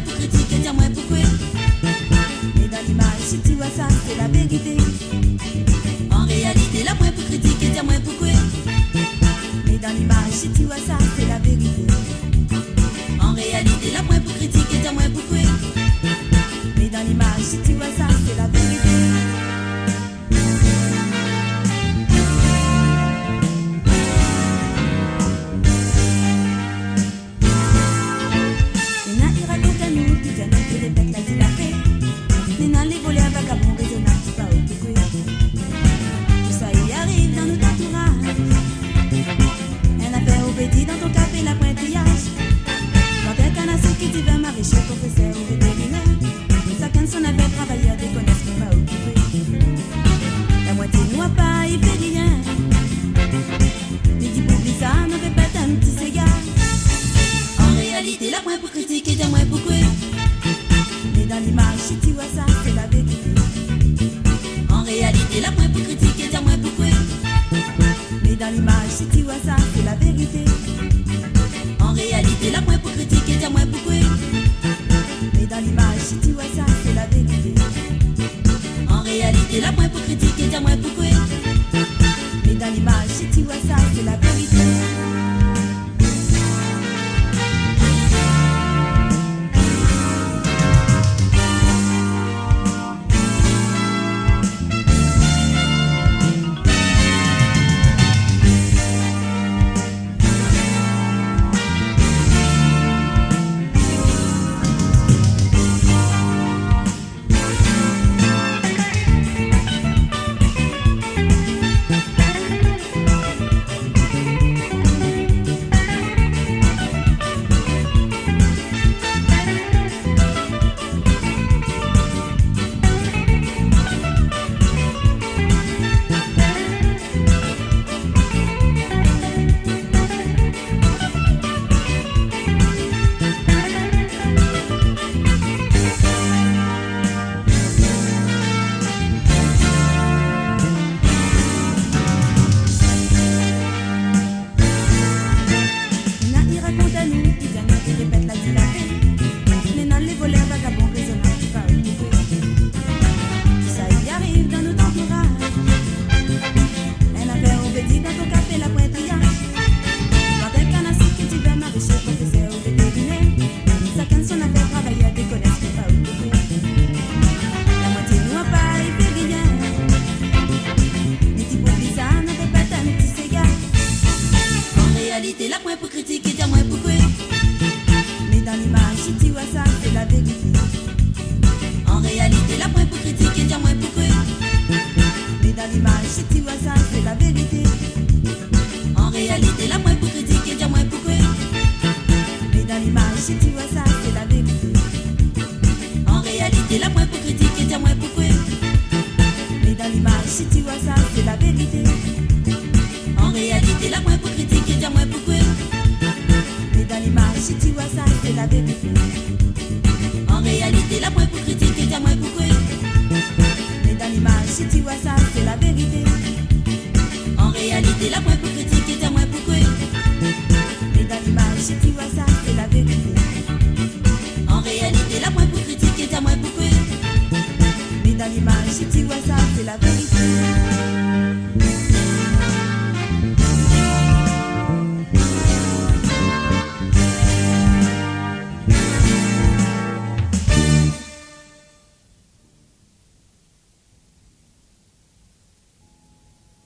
pour critiquer, dis-moi pourquoi. Mais dans l'image, si tu vois ça, c'est la vérité. En réalité, la point pour critiquer, dis-moi pourquoi. Mais dans l'image, si tu vois ça, c'est la vérité. En réalité, la point pour critiquer, dis-moi pourquoi. Mais dans l'image, si tu vois ça, c'est la vérité. Dans ton café, la pointillage. Quand t'es canassé qui tu veux maraîcher, professeur ou vétérinaire. Chacun son affaire, travailleur, déconnaisse qui m'a occupé. La moitié ne voit pas, il fait rien. Il dit pour ça, ne répète un petit cigare. En réalité, la point pour critiquer, dis-moi pourquoi. Mais dans l'image, si tu vois ça, c'est la vérité. En réalité, la point pour critiquer, dis-moi pourquoi. Mais dans l'image, si tu vois ça, c'est la vérité. En réalité, la point pour critiquer, dis-moi pourquoi. Mais dans l'image, si tu vois ça, c'est la vérité. En réalité, la point pour critiquer, dis-moi pourquoi. Mais dans l'image, si tu vois ça, c'est la vérité. La point pour critiquer, dis-moi pourquoi. Mais dans l'image, si tu vois ça, c'est la vérité. En réalité, la point pour critiquer, dis-moi pourquoi. Mais dans l'image, si tu vois ça, c'est la vérité. En réalité, la point pour critiquer, dis-moi pourquoi. Mais dans l'image, si tu vois ça, c'est la vérité. En réalité, la point pour critiquer, dis-moi pourquoi. Mais dans l'image, si tu vois ça, c'est la vérité. En réalité, la point pour critiquer, dis-moi pourquoi. Mais dans l'image, si tu vois ça, c'est la vérité.